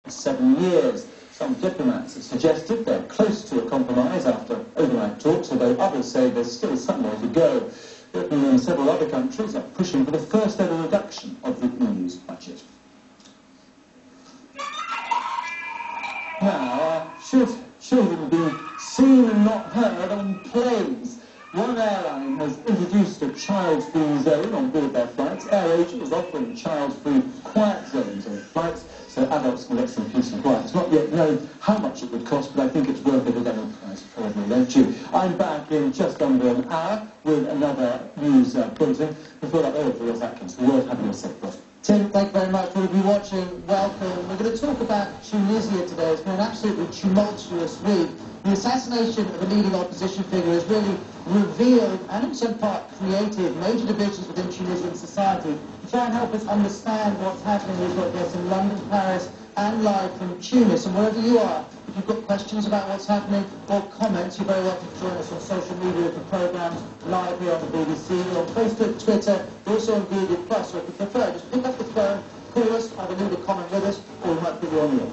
7 years. Some diplomats have suggested they're close to a compromise after overnight talks, although others say there's still some way to go. Britain and several other countries are pushing for the first ever reduction of the EU's budget. Now, should children be seen and not heard on planes? One airline has introduced a child-free zone on board their flights. AirAsia is offering child-free quiet zones on flights so adults can get some peace and quiet. It's not yet known how much it would cost, but I think it's worth it at any price, probably, don't you? I'm back in just under an hour with another news bulletin. Before that, over to Ross Atkins. The word, have yourself, Ross. Tim, thank you very much. For all of you watching, welcome. We're going to talk about Tunisia today. It's been an absolutely tumultuous week. The assassination of a leading opposition figure has really revealed, and in some part created, major divisions within Tunisian society. To try and help us understand what's happening, we've got guests in London, Paris, and live from Tunis. And wherever you are, if you've got questions about what's happening or comments, you're very welcome to join us on social media with the programmes live here on the BBC, we're on Facebook, Twitter, we're also on Google+, or if you prefer, just pick up the phone, call us, either leave a comment with us, or we might put you on the air.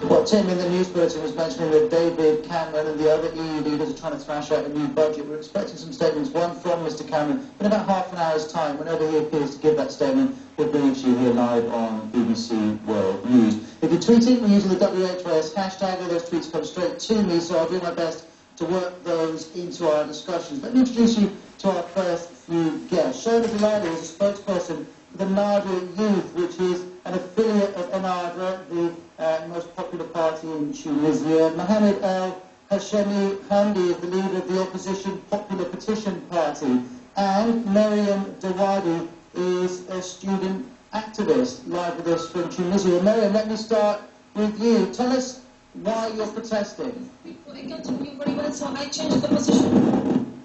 Well, Tim, in the news bulletin was mentioning that David Cameron and the other EU leaders are trying to thrash out a new budget. We're expecting some statements, one from Mr Cameron, in about half an hour's time. Whenever he appears to give that statement, we'll bring it to you here live on BBC World News. If you're tweeting, we're using the WHYS hashtag. All those tweets come straight to me, so I'll do my best to work those into our discussions. Let me introduce you to our first few guests. Shona Delali is a spokesperson for the Ennahda Youth, which is an affiliate of Ennahda, the most popular party in Tunisia. Mohamed El Hashemi Hamdi is the leader of the opposition Popular Petition Party. And Maryam Dawadi is a student activist, live with us from Tunisia. Maryam, let me start with you. Tell us why you're protesting. I can't hear you very well, so I changed the position.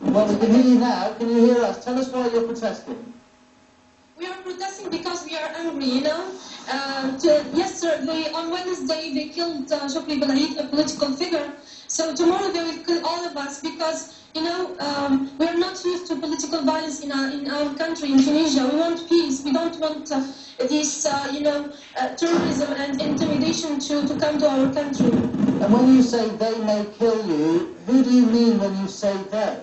Well, we can hear you now. Can you hear us? Tell us why you're protesting. We are protesting because we are angry, you know. Yesterday, on Wednesday, they killed Shokri Belaid, a political figure. So tomorrow they will kill all of us because, you know, we are not used to political violence in our country, in Tunisia. We want peace. We don't want this, terrorism and intimidation to come to our country. And when you say they may kill you, who do you mean when you say they?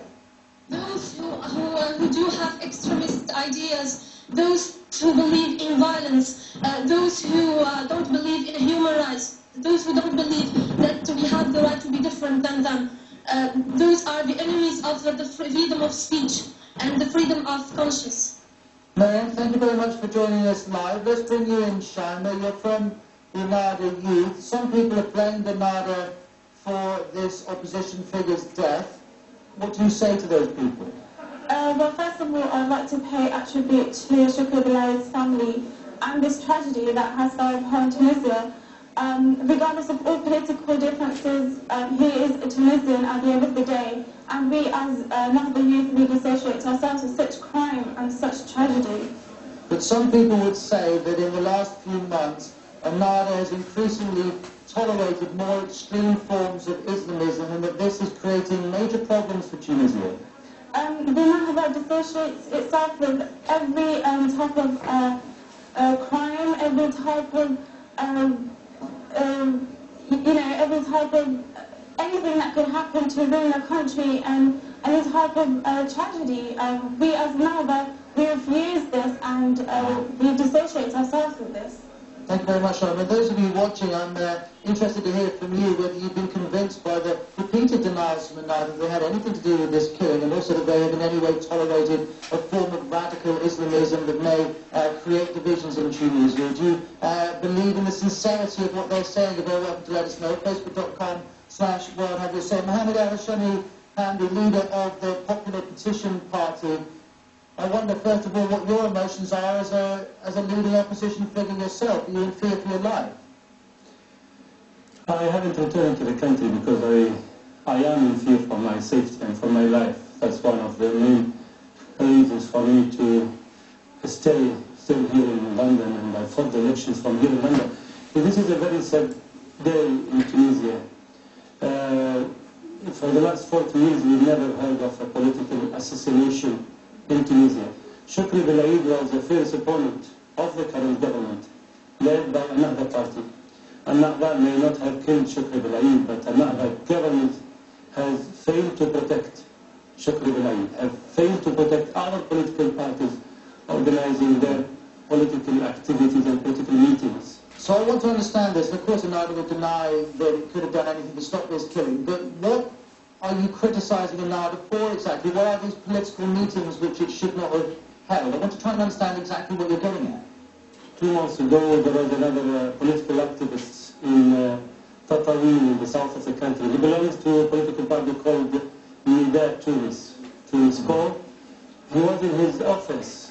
Those who do have extremist ideas, those who believe in violence, those who don't believe in human rights, those who don't believe that we have the right to be different than them. Those are the enemies of the freedom of speech and the freedom of conscience. Maryam, thank you very much for joining us live. Let's bring you in, Shana. You're from the Ennahda Youth. Some people have blamed Ennahda for this opposition figure's death. What do you say to those people? Well, first of all, I'd like to pay attribute to Shokri Belaid's family and this tragedy that has started upon Tunisia. Regardless of all political differences, he is a Tunisian at the end of the day, and we as Ennahda Youth, we dissociate ourselves with such crime and such tragedy. But some people would say that in the last few months, Ennahda has increasingly tolerated more extreme forms of Islamism, and that this is creating major problems for Tunisia. The Ennahda dissociates itself with every type of crime, every type of, every type of anything that could happen to ruin a country and any type of tragedy. We as Ennahda, we refuse this and we dissociate ourselves with this. Thank you very much, Shana. And those of you watching, I'm interested to hear from you whether you've been convinced by the repeated denials from Ennahda that they had anything to do with this killing, and also that they have in any way tolerated a form of radical Islamism that may create divisions in Tunisia. Do you believe in the sincerity of what they're saying? You're very welcome to let us know. Facebook.com/World Have Your Say. Mohamed El Hashemi Hamdi, leader of the Popular Petition Party. I wonder, first of all, what your emotions are as a leading opposition figure yourself. Are you in fear for your life? I haven't returned to the country because I am in fear for my safety and for my life. That's one of the main reasons for me to stay still here in London, and I fought the elections from here in London. This is a very sad day in Tunisia. For the last 40 years, we've never heard of a political assassination in Tunisia. Shukri Bel Aid was the fierce opponent of the current government, led by another party. Al-Nahda may not have killed Shukri Bel Aid, but Al-Nahda government has failed to protect Shukri Bel Aid, have failed to protect other political parties organizing their political activities and political meetings. So I want to understand this. Of course, Al-Nahda will deny that it could have done anything to stop this killing, but what are you criticizing Al-Nahda for exactly? What are these political meetings which it should not have held? I want to try and understand exactly what you're getting at. 2 months ago, there was another political activist in Tatawin, in the south of the country. He belongs to a political party called Nida Tunis Corps. He was in his office,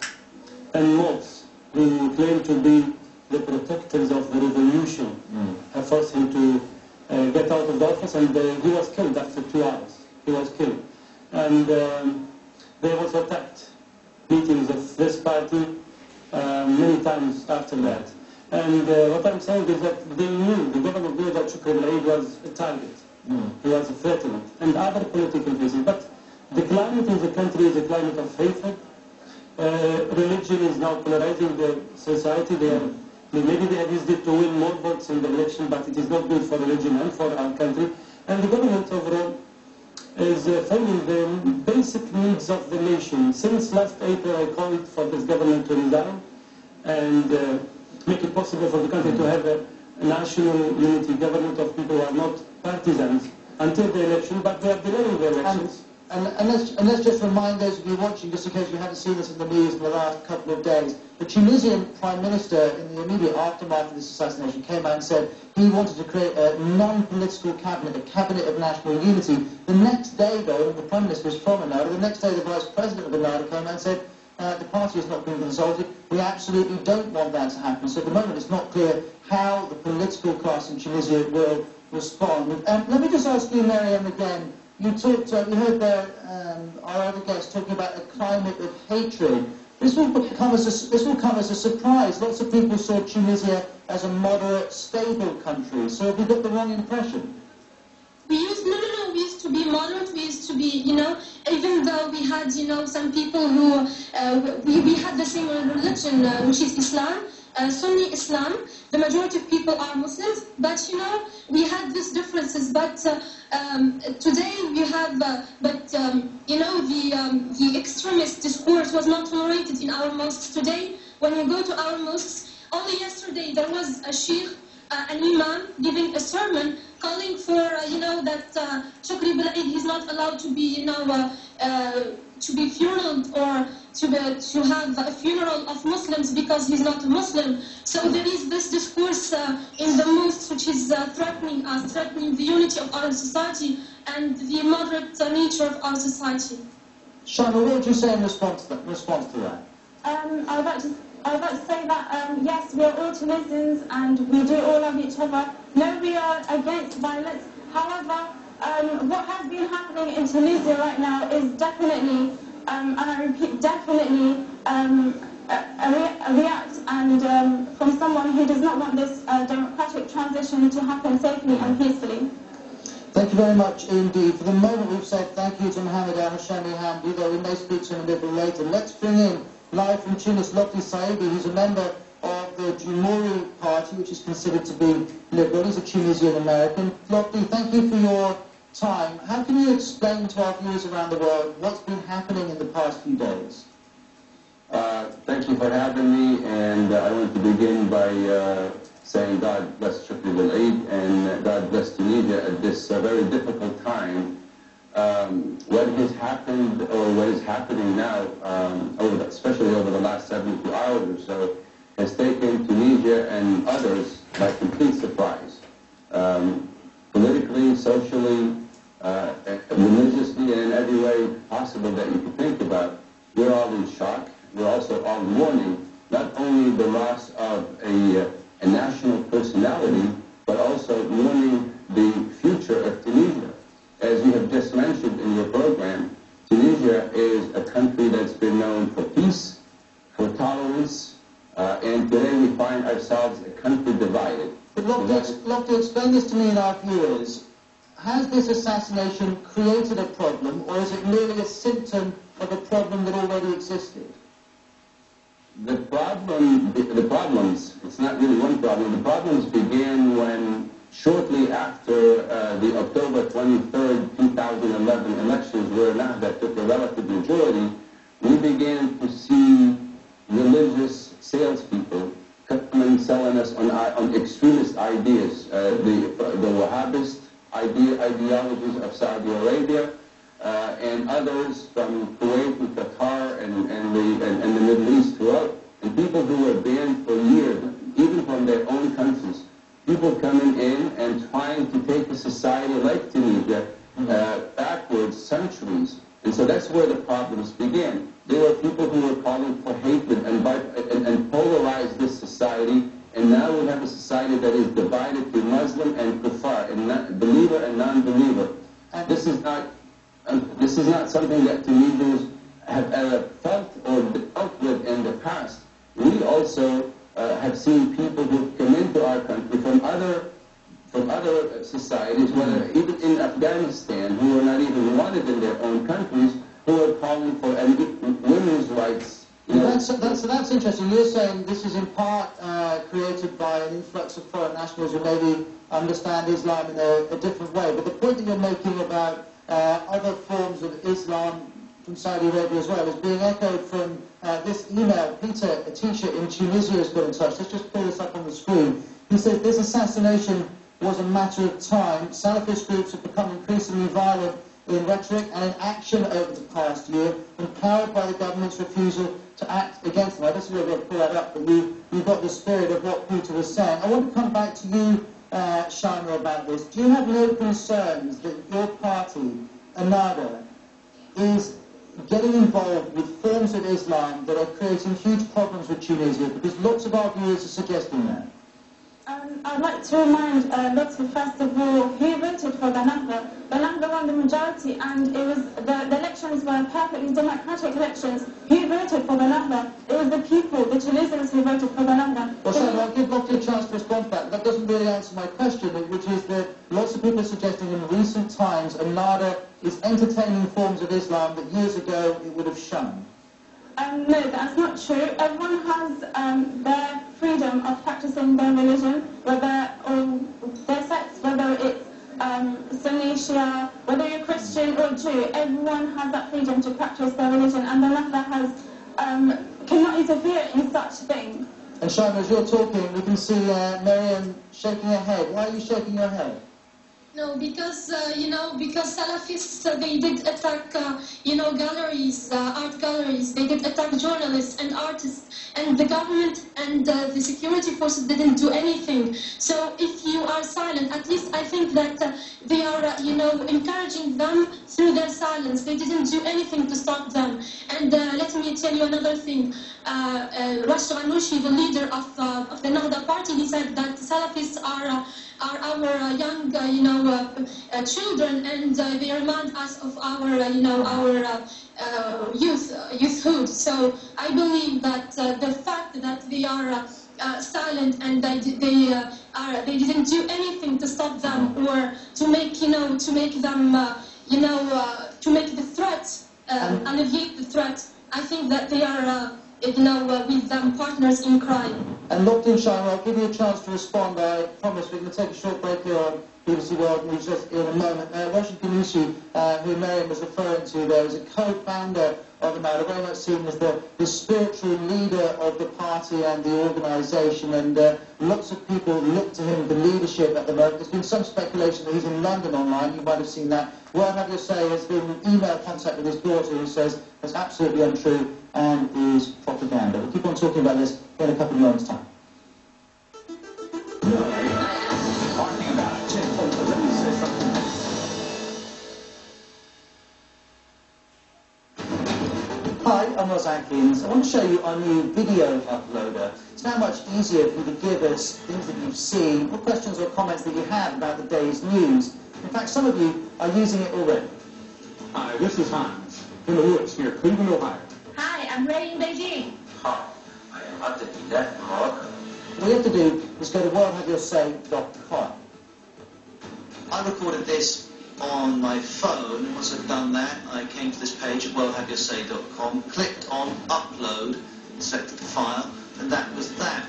and mobs who claimed to be the protectors of the revolution forced him to get out of the office, and he was killed after 2 hours. He was killed. And they also attacked meetings of this party many times after that. And what I'm saying is that they knew, the government knew that Shukri Bel Aid was a target. He was a threatened, and other political reasons. But the climate in the country is a climate of hatred. Religion is now polarizing the society. Maybe they have used it to win more votes in the election, but it is not good for religion and for our country. And the government overall is failing the basic needs of the nation. Since last April, I called for this government to resign and make it possible for the country to have a national unity government of people who are not partisans until the election, but they are delaying the elections. And let's just remind those of you watching, just in case you haven't seen this in the news in the last couple of days, the Tunisian Prime Minister, in the immediate aftermath of this assassination, came out and said he wanted to create a non-political cabinet, a cabinet of national unity. The next day, though, the Prime Minister is from Al-Nahda, the next day the Vice President of Al-Nahda came out and said the party has not been consulted. We absolutely don't want that to happen. So at the moment it's not clear how the political class in Tunisia will respond. Let me just ask you, Maryam, again. You heard there our other guests talking about a climate of hatred. This will come as a surprise. Lots of people saw Tunisia as a moderate, stable country. So have you got the wrong impression? We used to be moderate. We used to be, even though we had, some people who we had the same religion, which is Islam. Sunni Islam, the majority of people are Muslims, but we had these differences. But today we have, the extremist discourse was not tolerated in our mosques today. When you go to our mosques, only yesterday there was a sheikh, an imam, giving a sermon calling for, that Shukri Bel Aid is not allowed to be, to be funeraled or to have a funeral of Muslims because he's not a Muslim. So there is this discourse in the mosques which is threatening us, threatening the unity of our society and the moderate nature of our society. Shana, what would you say in response to that? I would like to say that, yes, we are all Tunisians and we do all love each other. No, we are against violence. However, what has been happening in Tunisia right now is definitely, and I repeat, definitely a react and from someone who does not want this democratic transition to happen safely and peacefully. Thank you very much indeed. For the moment we've said thank you to Mohammed Al-Hashami Hamdi, though we may speak to him a little later. Let's bring in, live from Tunis, Lotfi Saidi, who's a member of the Jumhuri Party, which is considered to be liberal. He's a Tunisian American. Lotfi, thank you for your time. How can you explain to our viewers around the world what's been happening in the past few days? Thank you for having me, and I want to begin by saying God bless Shukri Bel Aid and God bless Tunisia at this very difficult time. What has happened, or what is happening now, especially over the last 72 hours or so, has taken Tunisia and others by complete surprise. Politically, socially, religiously, and in every way possible that you can think about, we're all in shock. We're also all mourning not only the loss of a national personality, but also mourning the future of Tunisia. As you have just mentioned in your program, Tunisia is a country that's been known for peace, for tolerance, and today we find ourselves a country divided. But Lofty, explain this to me and our viewers. Has this assassination created a problem, or is it merely a symptom of a problem that already existed? The problems, it's not really one problem, the problems began when shortly after the October 23rd, 2011 elections, where Nahda took a relative majority, we began to see religious salespeople coming selling us on extremist ideas, the Wahhabist ideologies of Saudi Arabia, and others from Kuwait and Qatar and the Middle East throughout, and people who were banned for years, even from their own countries. People coming in and trying to take a society like Tunisia backwards centuries. And so that's where the problems began. There were people who were calling for hatred and polarized this society, and now we have a society that is divided to Muslim and Kuffar, and believer and non-believer. And this is not something that Tunisians have ever felt or dealt with in the past. We also have seen people who come into our country from other societies, whether even in Afghanistan, who were not even wanted in their own countries, who are calling for women's rights. That's interesting. You're saying this is in part created by an influx of foreign nationals who maybe understand Islam in a different way. But the point that you're making about other forms of Islam from Saudi Arabia as well is being echoed from this email. Peter, a teacher in Tunisia, has got in touch. Let's just pull this up on the screen. He says this assassination was a matter of time. Salafist groups have become increasingly violent in rhetoric and in action over the past year, empowered by the government's refusal to act against them. I don't know if I'll pull that up, but you got the spirit of what Peter was saying. I want to come back to you, Shaima, about this. Do you have no concerns that your party, Ennahda, is getting involved with forms of Islam that are creating huge problems with Tunisia? Because lots of our viewers are suggesting that. I'd like to remind Lotfi, first of all, he voted for the Nahda. The Nahda won the majority, and it was the elections were perfectly democratic elections. He voted for the Nahda. It was the people, the Tunisians, who voted for the Nahda. Well, so I'll give Lotfi a chance to respond to that. That doesn't really answer my question, which is that lots of people are suggesting in recent times Ennahda is entertaining forms of Islam that years ago it would have shunned. No, that's not true. Everyone has their freedom of practicing their religion, whether their sects, whether it's Sunni, Shia, whether you're Christian or Jew. Everyone has that freedom to practice their religion, and the Nahda cannot interfere in such things. And Shaima, as you're talking, we can see Miriam shaking her head. Why are you shaking your head? No, because because Salafists they did attack galleries, art galleries. They did attack journalists and artists, and the government and the security forces didn't do anything. So if you are silent, at least I think that they are encouraging them through their silence. They didn't do anything to stop them. And let me tell you another thing. Rashid Ghannouchi, the leader of the Nahda party, he said that Salafists are our young, children, and they remind us of our, youthhood. So I believe that the fact that they are silent and they didn't do anything to stop them or to make them, to make the threat, alleviate the threat. I think that they are. With them partners in crime. And Lofty and Shaima, I'll give you a chance to respond. I promise we're going to take a short break here on BBC World News just in a moment. Rashid Ghannouchi, who Miriam was referring to there, is a co-founder of Ennahda, very much seen as the spiritual leader of the party and the organisation, and lots of people look to him for leadership at the moment. There's been some speculation that he's in London online, you might have seen that. Well, I have to say, there's been email contact with his daughter who says that's absolutely untrue and is propaganda. We'll keep on talking about this in a couple of moments' time. Hi, I'm Ross Atkins. I want to show you our new video uploader. It's now much easier for you to give us things that you've seen or questions or comments that you have about the day's news. In fact, some of you are using it already. Hi, this is Hans, in the woods near Cleveland, Ohio. Hi, I'm Ray in Beijing. Hi, I am Abdelillah in Morocco. All you have to do is go to worldhaveyoursay.com. I recorded this on my phone, and once I've done that, I came to this page at worldhaveyoursay.com, clicked on upload, selected the file, and that was that.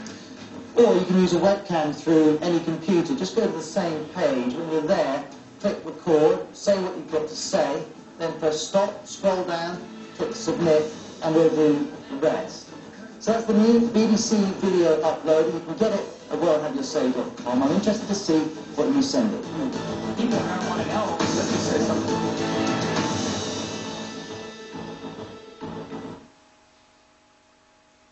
Or you can use a webcam through any computer. Just go to the same page. When you're there, click record, say what you've got to say, then press stop, scroll down, click submit, and we'll do the rest. So that's the new BBC video upload. You can get it at worldhaveyoursay.com. I'm interested to see what you send it. People are going to want to know. Let me say something.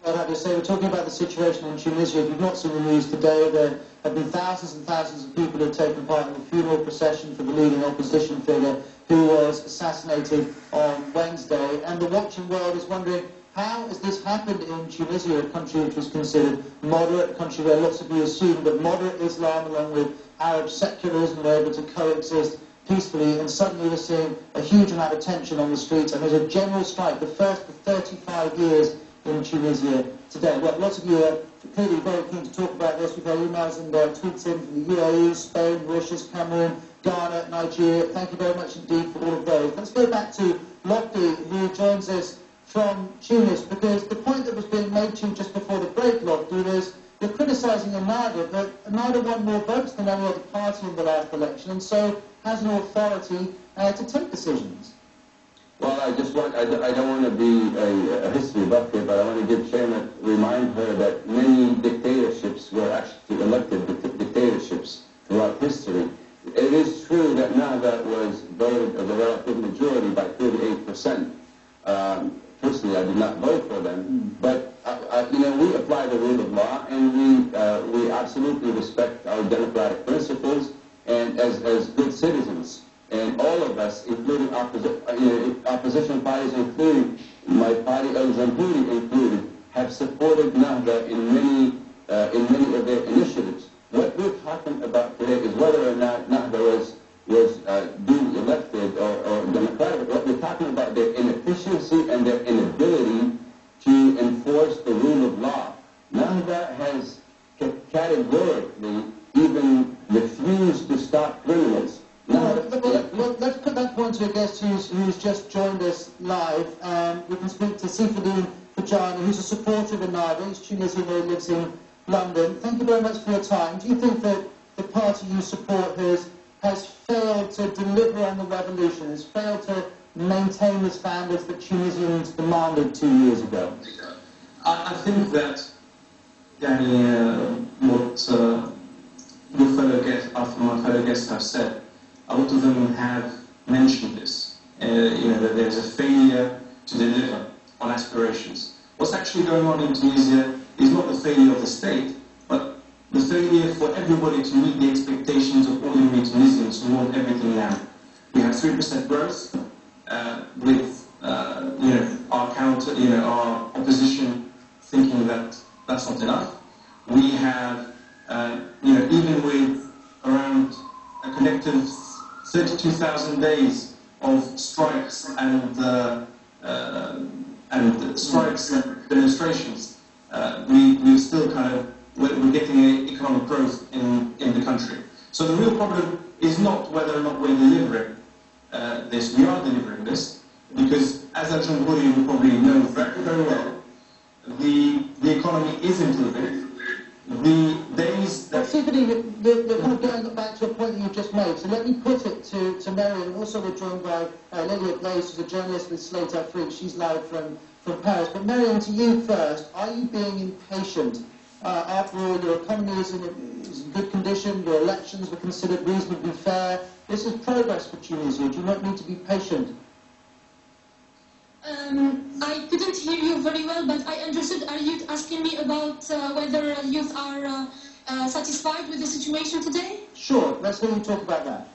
World Have Your Say, we're talking about the situation in Tunisia. If you've not seen the news today, there have been thousands and thousands of people who have taken part in the funeral procession for the leading opposition figure who was assassinated on Wednesday. And the watching world is wondering, how has this happened in Tunisia, a country which was considered moderate, a country where lots of you assume that moderate Islam along with Arab secularism were able to coexist peacefully, and suddenly we're seeing a huge amount of tension on the streets, and there's a general strike, the first for 35 years in Tunisia today. Well, lots of you are clearly very keen to talk about this. We've had emails and tweets in from the UAE, Spain, Mauritius, Cameroon, Ghana, Nigeria. Thank you very much indeed for all of those. Let's go back to Lotfi, who joins us from Tunis, because the point that was being made to you just before the break, Lotfi, was you're criticising Ennahda, but Ennahda won more votes than any other party in the last election, and so has no authority to take decisions. Well, I don't want to be a history buff here, but I want to remind her that many dictatorships were actually elected dictatorships throughout history. It is true that Ennahda was voted as a relative majority by 38%. Personally, I did not vote for them, but we apply the rule of law, and we absolutely respect our democratic principles, and as good citizens. And all of us, including opposition parties, including my party, El Jamhouri included, have supported Ennahda in many of their initiatives. What we're talking about today is whether or not Ennahda was duly elected or democratic. What we're talking about their inefficiency and their inability to enforce the rule of law. Ennahda has categorically even refused to stop criminals. Let's put that point to a guest who's just joined us live. We can speak to Sifudin Fajani, who's a supporter of Ennahda. He's Tunisian, who lives in London. Thank you very much for your time. Do you think that the party you support has failed to deliver on the revolution, has failed to maintain the standards that Tunisians demanded 2 years ago? I think that what my fellow guests have said, a lot of them have mentioned this, that there's a failure to deliver on aspirations. What's actually going on in Tunisia is not the failure of the state, but the failure for everybody to meet the expectations of ordinary Tunisians who want everything now. We have 3% growth, with our opposition thinking that that's not enough. We have, even with around a collective 32,000 days of strikes and demonstrations, we're still we're getting economic growth in the country. So the real problem is not whether or not we're delivering this. We are delivering this, because as Al Jamhouri will probably know very, very well, the economy is improving. The days that... We're kind of going back to a point that you've just made, so let me put it to Mary, and also we're joined by Lilia Blaze, who's a journalist with Slate Afrique. She's live from Paris. But Mariam, to you first, are you being impatient? After all, your economy is in good condition, your elections were considered reasonably fair. This is progress for Tunisia. Do you not need to be patient? I couldn't hear you very well, but I understood. Are you asking me about whether youth are satisfied with the situation today? Sure, let's hear you talk about that.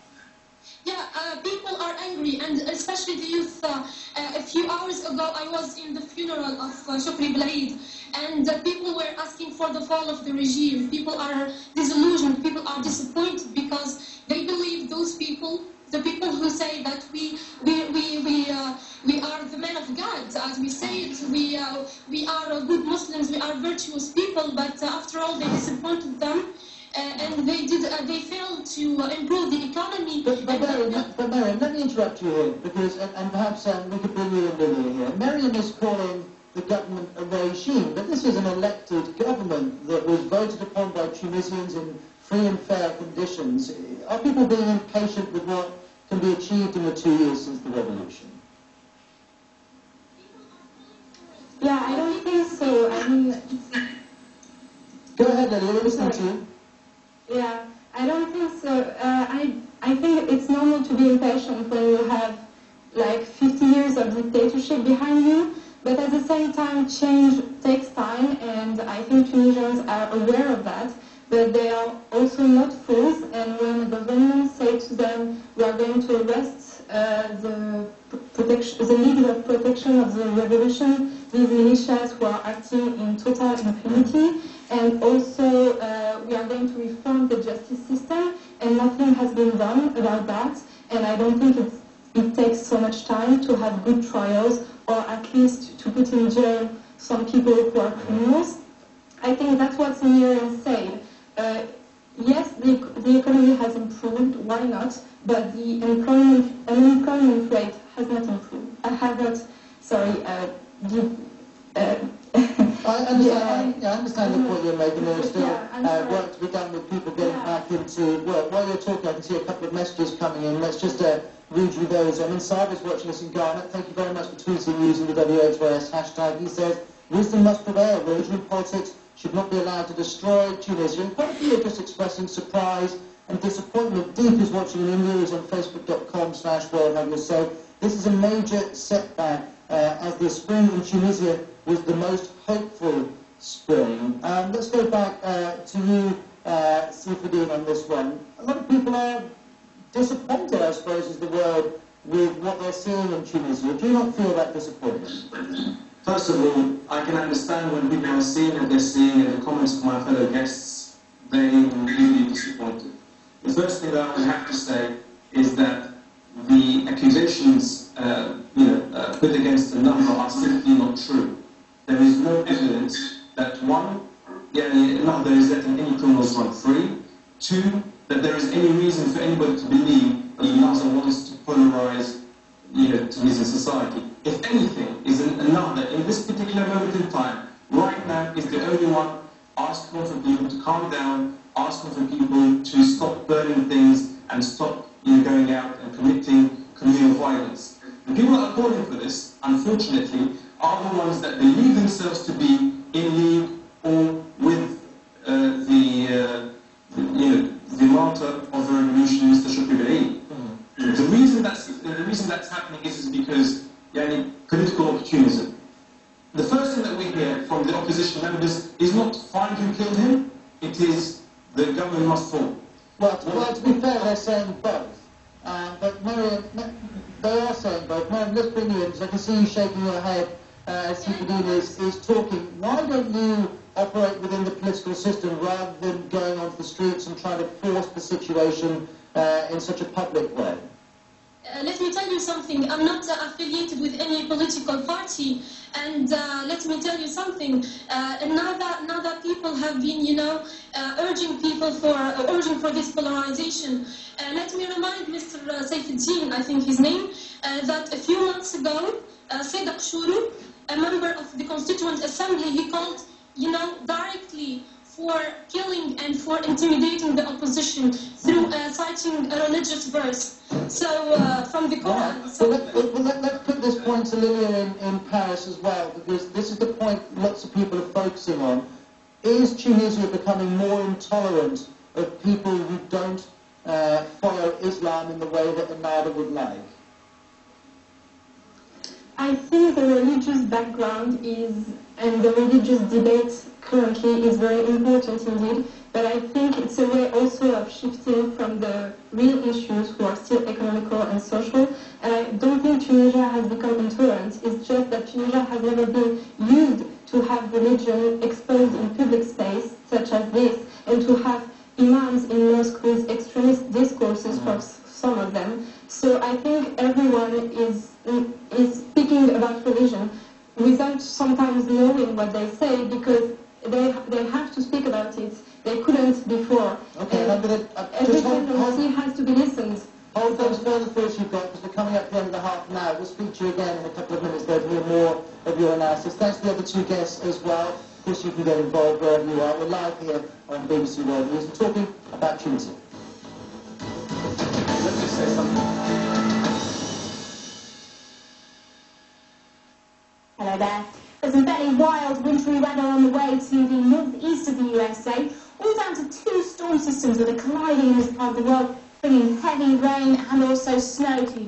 Yeah, people are angry, and especially the youth. A few hours ago, I was in the funeral of Shukri Belaid, and people were asking for the fall of the regime. People are disillusioned, people are disappointed, because they believe those people, the people who say that we are the men of God, as as we say it, we are good Muslims, we are virtuous people, but after all, they disappointed them. And they failed to improve the economy. But Mariam, let me interrupt you here, because, and perhaps we could bring you in Lily here. Mariam is calling the government a regime, but this is an elected government that was voted upon by Tunisians in free and fair conditions. Are people being impatient with what can be achieved in the 2 years since the revolution? Yeah, I don't think so. I mean... Go ahead, Lily, we're listening to you. Yeah, I don't think so. I think it's normal to be impatient when you have like 50 years of dictatorship behind you, but at the same time change takes time, and I think Tunisians are aware of that, but they are also not fools, and when the government says to them, we are going to arrest the leader of protection of the revolution, these militias who are acting in total impunity, and also we are going to reform the justice system, and nothing has been done about that, and I don't think it takes so much time to have good trials, or at least to put in jail some people who are criminals. I think that's what Miriam said. Yes, the economy has improved, why not? But the unemployment rate has not improved. I have not, sorry, I understand the point you're making. There's still work to be done with people getting back into work. While you're talking, I can see a couple of messages coming in. Let's just read you those. I mean, Saba's watching us in Ghana. Thank you very much for tweeting using the WHYS hashtag. He says, wisdom must prevail. Religion politics should not be allowed to destroy Tunisia. And quite a few are just expressing surprise and disappointment. Deep is watching in India. He's on facebook.com/worldhaveyourself. This is a major setback as the spring in Tunisia was the most hopeful spring. Let's go back to you, Saifuddin, on this one. A lot of people are disappointed, I suppose, is the word, with what they're seeing in Tunisia. Do you not feel that disappointment? First of all, I can understand when people are seeing what they're seeing, and the comments of my fellow guests, they will really disappointed. The first thing that I would have to say is that the accusations put against the number are simply not true. There is no evidence that, one, Nahda is letting any criminals run free. Two, that there is any reason for anybody to believe that Nahda wants to polarize Tunisian society. If anything, is Nahda in this particular moment in time, right now, is the only one asking for people to calm down, asking for people to stop burning things and stop going out and committing communal violence. The people that are calling for this, unfortunately, are the ones that believe themselves to be in league or with the martyr of the revolution, Mr. Shukri Belaid. The reason that's happening is because political opportunism. The first thing that we hear from the opposition members is not find who killed him, it is the government must fall. Well, to be fair, they're saying both. But Mariam, they are saying both. Mariam, let's bring you in, because I can see you shaking your head as Saifuddin is talking. Why don't you operate within the political system rather than going onto the streets and trying to force the situation in such a public way? Let me tell you something. I'm not affiliated with any political party, and let me tell you something. Now that people have been, urging for this polarization. Let me remind Mr. Saifuddin, I think his name, that a few months ago, Sadak Shuru, a member of the Constituent Assembly, he called, directly for killing and for intimidating the opposition through citing a religious verse. So, from the Quran. Right. So let's put this point to Lilia in Paris as well, because this is the point lots of people are focusing on. Is Tunisia becoming more intolerant of people who don't follow Islam in the way that Ennahda would like? I think the religious background and the religious debate currently is very important indeed, but I think it's a way also of shifting from the real issues who are still economical and social, and I don't think Tunisia has become intolerant. It's just that Tunisia has never been used to have religion exposed in public space such as this, and to have imams in mosques with extremist discourses for some of them. So I think everyone is speaking about religion. what they say because they have to speak about it. They couldn't before. Okay, and I'm going to... Every tendency has to be listened. Hold those further thoughts you've got, because we're coming up to the end of the half an hour. We'll speak to you again in a couple of minutes, though, to hear more of your analysis. Thanks to the other two guests as well. Of course, you can get involved wherever you are. We're live here on BBC World News. We're talking about Tunisia. Let me say something. Hello there. There's some fairly wild wintry weather on the way to the northeast of the USA, all down to two storm systems that are colliding in this part of the world, bringing heavy rain and also snow to